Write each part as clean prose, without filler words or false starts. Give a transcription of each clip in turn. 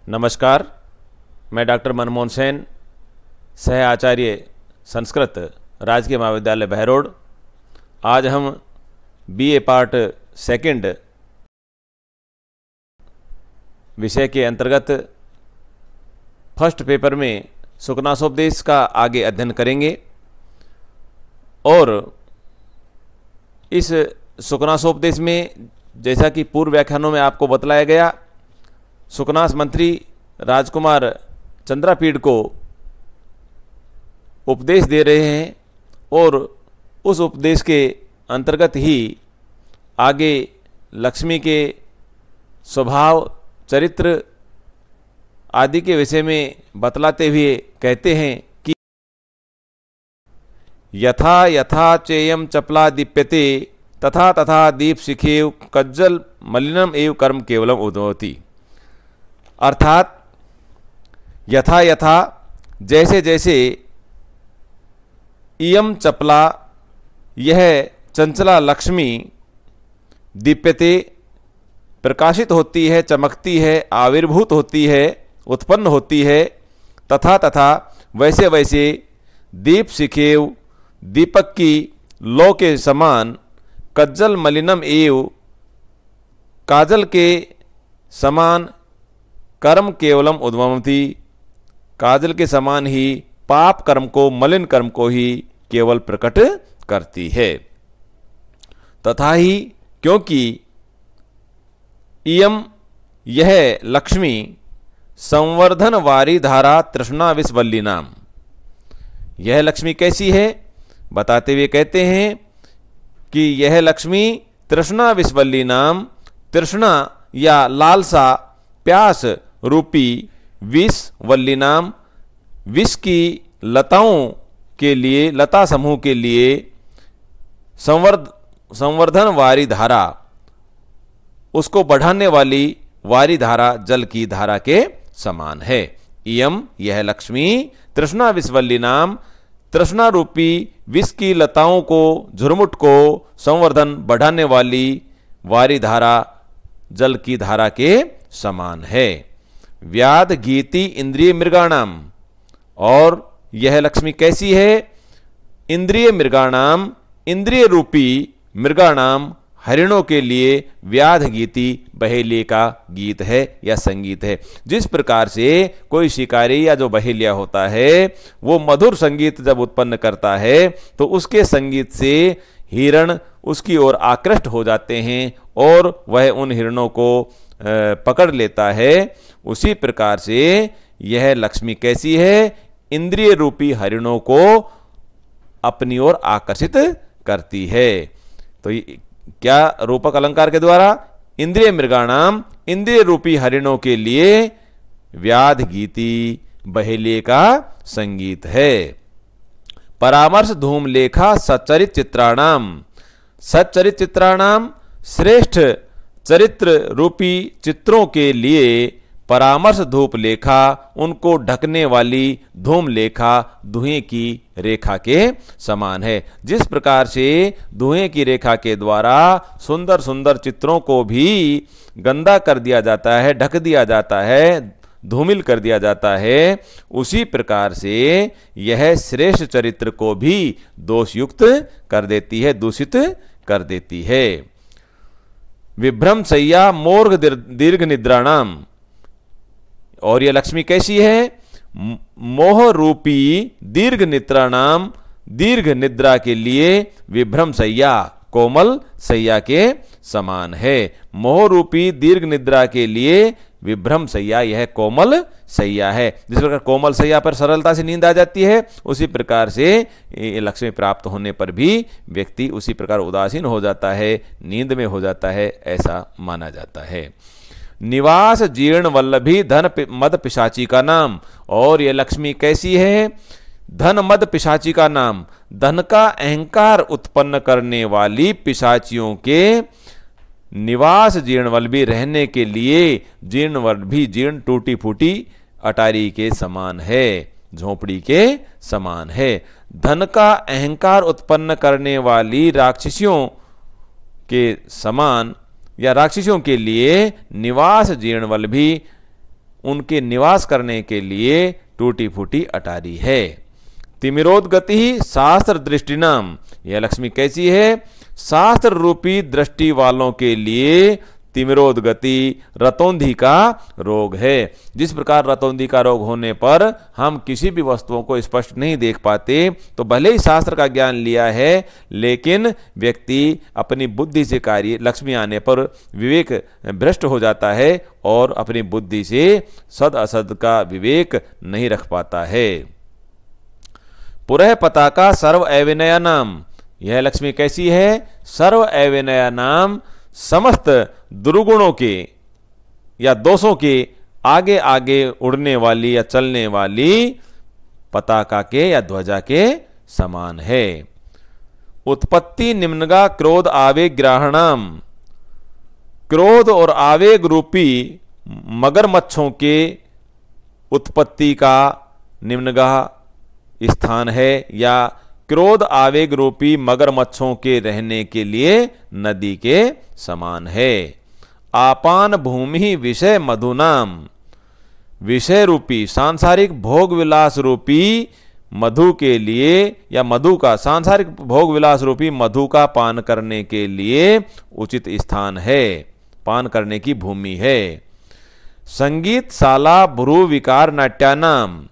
नमस्कार, मैं डॉक्टर मनमोहन सेन, सह आचार्य संस्कृत, राजकीय महाविद्यालय बहरोड। आज हम बीए पार्ट सेकंड विषय के अंतर्गत फर्स्ट पेपर में सुकनासोपदेश का आगे अध्ययन करेंगे। और इस सुकनासोपदेश में, जैसा कि पूर्व व्याख्यानों में आपको बतलाया गया, सुकनास मंत्री राजकुमार चंद्रापीड़ को उपदेश दे रहे हैं और उस उपदेश के अंतर्गत ही आगे लक्ष्मी के स्वभाव, चरित्र आदि के विषय में बतलाते हुए कहते हैं कि यथा यथा चेयम चपला दीप्यते तथा तथा दीप शिखेव कज्जल मलिनम एव कर्म केवलम उद्भवति। अर्थात यथा यथा, जैसे जैसे, इयम चपला, यह चंचला लक्ष्मी, दीप्यते, प्रकाशित होती है, चमकती है, आविर्भूत होती है, उत्पन्न होती है, तथा तथा वैसे वैसे दीप शिखेव, दीपक की लौ के समान, कज्जल मलिनम एव, काजल के समान, कर्म केवलम उद्भवति, काजल के समान ही पाप कर्म को, मलिन कर्म को ही केवल प्रकट करती है। तथा ही क्योंकि इयम, यह लक्ष्मी, संवर्धन वारी धारा तृष्णा विषवल्ली नाम, यह लक्ष्मी कैसी है बताते हुए कहते हैं कि यह लक्ष्मी तृष्णा विषवल्ली नाम, तृष्णा या लालसा, प्यास रूपी विष वल्ली नाम, विष की लताओं के लिए, लता समूह के लिए संवर्धन वारी धारा, उसको बढ़ाने वाली वारी धारा जल की धारा के समान है। इयम, यह लक्ष्मी, तृष्णा विषवल्ली नाम, तृष्णा रूपी विष की लताओं को, झुरमुट को संवर्धन, बढ़ाने वाली वारी धारा जल की धारा के समान है। व्याध गीति इंद्रिय मृगाणाम, और यह लक्ष्मी कैसी है? इंद्रिय मृगाणाम, इंद्रिय रूपी मृगाणाम, हरिणों के लिए व्याध गीति बहेलिये का गीत है या संगीत है। जिस प्रकार से कोई शिकारी या जो बहेलिया होता है वो मधुर संगीत जब उत्पन्न करता है तो उसके संगीत से हिरण उसकी ओर आकृष्ट हो जाते हैं और वह उन हिरणों को पकड़ लेता है। उसी प्रकार से यह लक्ष्मी कैसी है? इंद्रिय रूपी हरिणों को अपनी ओर आकर्षित करती है। तो क्या रूपक अलंकार के द्वारा? इंद्रिय मृगाणाम, इंद्रिय रूपी हरिणों के लिए व्याध गीति बहेलिये का संगीत है। परामर्श धूम लेखा सच्चरित चित्राणाम, सच्चरित चित्राणाम, श्रेष्ठ चरित्र रूपी चित्रों के लिए परामर्श धूप लेखा, उनको ढकने वाली धूम लेखा धुएं की रेखा के समान है। जिस प्रकार से धुएं की रेखा के द्वारा सुंदर सुंदर चित्रों को भी गंदा कर दिया जाता है, ढक दिया जाता है, धूमिल कर दिया जाता है, उसी प्रकार से यह श्रेष्ठ चरित्र को भी दोषयुक्त कर देती है, दूषित कर देती है। विभ्रम सैया मोर्घ दीर्घ निद्राणाम, और यह लक्ष्मी कैसी है? मोह रूपी दीर्घ निद्रा नाम, दीर्घ निद्रा के लिए विभ्रम सैया, कोमल सैया के समान है। मोह रूपी दीर्घ निद्रा के लिए विभ्रम सैया, यह कोमल सैया है। जिस प्रकार कोमल सैया पर सरलता से नींद आ जाती है, उसी प्रकार से लक्ष्मी प्राप्त होने पर भी व्यक्ति उसी प्रकार उदासीन हो जाता है, नींद में हो जाता है, ऐसा माना जाता है। निवास जीर्ण वल्लभी धन मद पिशाची का नाम, और यह लक्ष्मी कैसी है? धन मद पिशाची का नाम, धन का अहंकार उत्पन्न करने वाली पिशाचियों के निवास जीर्ण वल्लभी, रहने के लिए जीर्ण वल्लभी, जीर्ण टूटी फूटी अटारी के समान है, झोपड़ी के समान है। धन का अहंकार उत्पन्न करने वाली राक्षसियों के समान या राक्षसियों के लिए निवास जीर्णवल्लभी उनके निवास करने के लिए टूटी फूटी अटारी है। तिमिरोदगति शास्त्र दृष्टिनाम, यह लक्ष्मी कैसी है? शास्त्र रूपी दृष्टि वालों के लिए तिमिरोदगति रतौंधी का रोग है। जिस प्रकार रतौंधी का रोग होने पर हम किसी भी वस्तुओं को स्पष्ट नहीं देख पाते, तो भले ही शास्त्र का ज्ञान लिया है, लेकिन व्यक्ति अपनी बुद्धि से कार्य, लक्ष्मी आने पर विवेक भ्रष्ट हो जाता है और अपनी बुद्धि से सद असद का विवेक नहीं रख पाता है। पुरः पताका सर्व अविनया नाम, यह लक्ष्मी कैसी है? सर्व अविनया नाम, समस्त दुर्गुणों के या दोषों के आगे आगे उड़ने वाली या चलने वाली पताका के या ध्वजा के समान है। उत्पत्ति निम्नगा क्रोध आवेग ग्राहणाम, क्रोध और आवेग रूपी मगरमच्छों के उत्पत्ति का निम्नगा स्थान है, या क्रोध आवेग रूपी मगरमच्छों के रहने के लिए नदी के समान है। आपान भूमि विषय मधुनाम, विषय रूपी सांसारिक भोग विलास रूपी मधु के लिए, या मधु का सांसारिक भोग विलास रूपी मधु का पान करने के लिए उचित स्थान है, पान करने की भूमि है। संगीत शाला भ्रू विकार नाट्यानाम,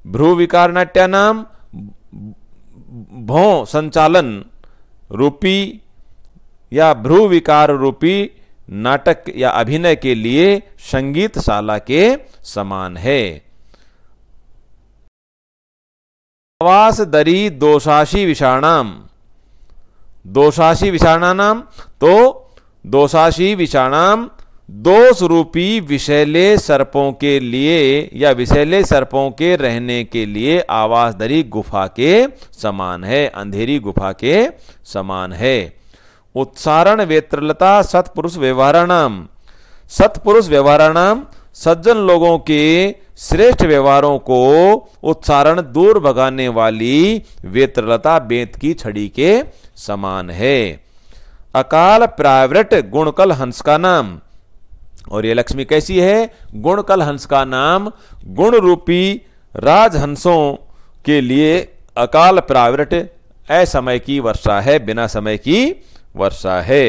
भ्रू विकार नाट्यानाम, भौं संचालन रूपी या भ्रू विकार रूपी नाटक या अभिनय के लिए संगीतशाला के समान है। आवास दरी दोषाशी विषाणाम, दोषाशी विषाणानाम, तो दोषाशी विषाणाम दोष रूपी विषैले सर्पों के लिए या विषैले सर्पों के रहने के लिए आवासदरी गुफा के समान है, अंधेरी गुफा के समान है। उत्सारण वेत्रलता सत्पुरुष व्यवहाराणाम, सत्पुरुष व्यवहाराणाम, सज्जन लोगों के श्रेष्ठ व्यवहारों को उत्सारण दूर भगाने वाली वेत्रलता बेंत की छड़ी के समान है। अकाल प्रावृट गुणकल हंस का नाम, और ये लक्ष्मी कैसी है? गुणकल हंस का नाम, गुण रूपी राजहंसों के लिए अकाल प्रावृट असमय की वर्षा है, बिना समय की वर्षा है।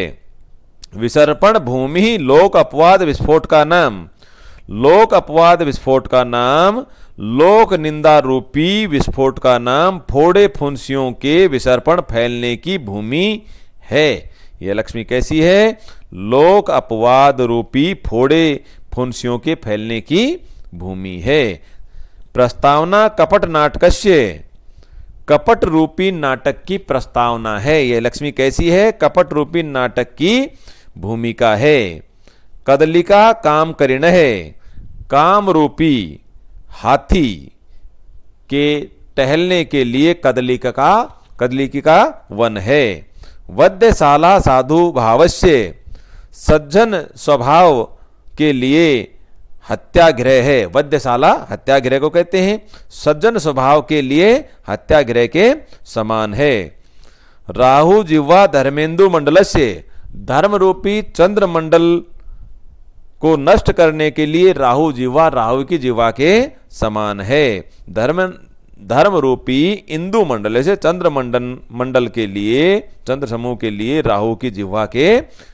विसर्पण भूमि लोक अपवाद विस्फोट का नाम, लोक अपवाद विस्फोट का नाम, लोक निंदा रूपी विस्फोट का नाम, फोड़े फुंसियों के विसर्पण फैलने की भूमि है। यह लक्ष्मी कैसी है? लोक अपवाद रूपी फोड़े फुंसियों के फैलने की भूमि है। प्रस्तावना कपट नाटकस्य, कपट रूपी नाटक की प्रस्तावना है। यह लक्ष्मी कैसी है? कपट रूपी नाटक की भूमिका है। कदलिका काम करिण है, काम रूपी हाथी के टहलने के लिए कदलिकी का वन है। वध्यशाला साधु भावस्य, सज्जन स्वभाव के लिए हत्यागृह है। वध्यशाला हत्यागृह को कहते हैं, सज्जन स्वभाव के लिए हत्यागृह के समान है। राहु जिह्वा धर्मेंदु मंडलस्य, धर्म रूपी चंद्र मंडल को नष्ट करने के लिए राहु जिह्वा राहु की जिह्वा के समान है। धर्म रूपी इंदु मंडल से चंद्र मंडल के लिए, चंद्र समूह के लिए राहु की जिह्वा के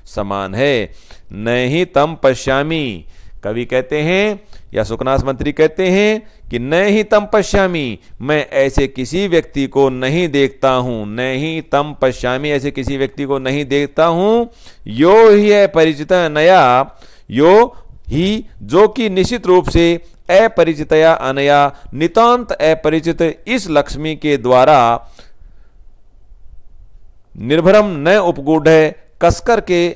समान है। नहीं तम पश्यामी, कवि कहते हैं या सुकनास मंत्री कहते हैं कि नहीं तम पश्यामी, मैं ऐसे किसी व्यक्ति को नहीं देखता हूं, नहीं तम पश्यामी, ऐसे किसी व्यक्ति को नहीं देखता हूं। यो ही है परिचित नया, यो ही जो कि निश्चित रूप से अपरिचितया अनया, नितांत अपरिचित इस लक्ष्मी के द्वारा निर्भरम न उपगूढ़ है, कसकर के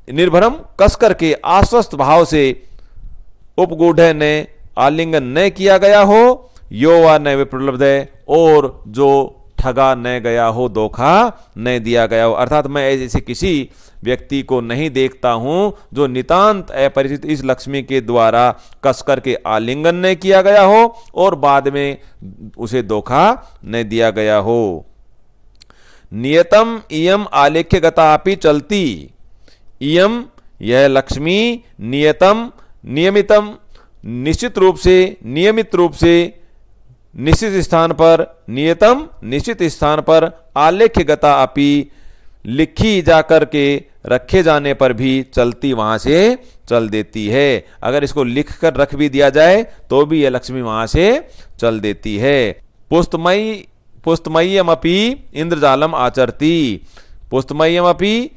निर्भरम कसकर के आश्वस्त भाव से उपगूढ़ ने आलिंगन न किया गया हो, यो वा न विप्रलब्ध है, और जो ठगा न गया हो, धोखा न दिया गया हो। अर्थात मैं ऐसे किसी व्यक्ति को नहीं देखता हूं जो नितांत अपरिचित इस लक्ष्मी के द्वारा कसकर के आलिंगन न किया गया हो और बाद में उसे धोखा न दिया गया हो। नियतम इयम आलेख्य गतापि चलती, इयम यह लक्ष्मी, नियतम नियमितम निश्चित रूप से, नियमित रूप से, निश्चित स्थान पर, नियतम निश्चित स्थान पर, आलेख्य गता अपि लिखी जाकर के रखे जाने पर भी चलती वहां से चल देती है। अगर इसको लिख कर रख भी दिया जाए तो भी यह लक्ष्मी वहां से चल देती है। पुस्तमय्यमपि इंद्रजालम आचरती, पुस्तमय्यमपि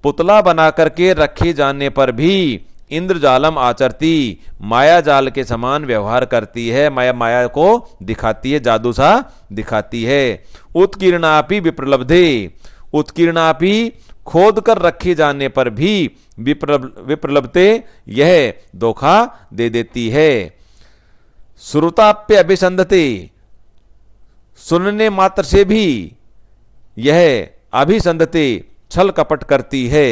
पुतला बना करके रखे जाने पर भी इंद्रजालम आचरती, माया जाल के समान व्यवहार करती है, माया को दिखाती है, जादू सा दिखाती है। उत्कीर्णापि विप्रलब्धे, उत्कीर्णापि खोद कर रखे जाने पर भी विप्रलब्धे यह धोखा दे देती है। श्रुताप्य अभिसंधते, सुनने मात्र से भी यह अभिसंधते छल कपट करती है।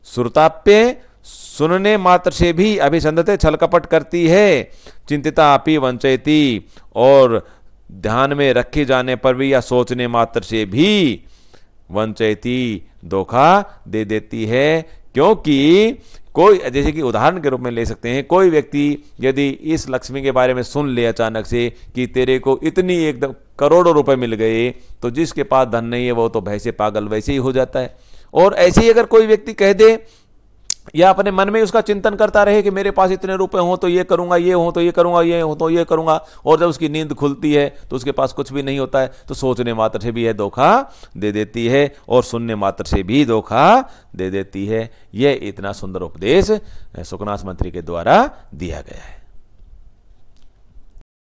श्रुताप्य सुनने मात्र से भी अभिसंधते छल कपट करती है। चिंतिता अपि वंचयति, और ध्यान में रखे जाने पर भी या सोचने मात्र से भी वंचयति धोखा दे देती है। क्योंकि कोई, जैसे कि उदाहरण के रूप में ले सकते हैं, कोई व्यक्ति यदि इस लक्ष्मी के बारे में सुन ले अचानक से कि तेरे को इतनी एकदम करोड़ों रुपए मिल गए, तो जिसके पास धन नहीं है वो तो भैंसे पागल वैसे ही हो जाता है। और ऐसे ही अगर कोई व्यक्ति कह दे या अपने मन में उसका चिंतन करता रहे कि मेरे पास इतने रुपए हों तो ये करूंगा, ये हो तो ये करूंगा, ये हो तो ये करूंगा, और जब उसकी नींद खुलती है तो उसके पास कुछ भी नहीं होता है, तो सोचने मात्र से भी यह धोखा दे देती है और सुनने मात्र से भी धोखा दे देती है। यह इतना सुंदर उपदेश सुकनाथ मंत्री के द्वारा दिया गया है।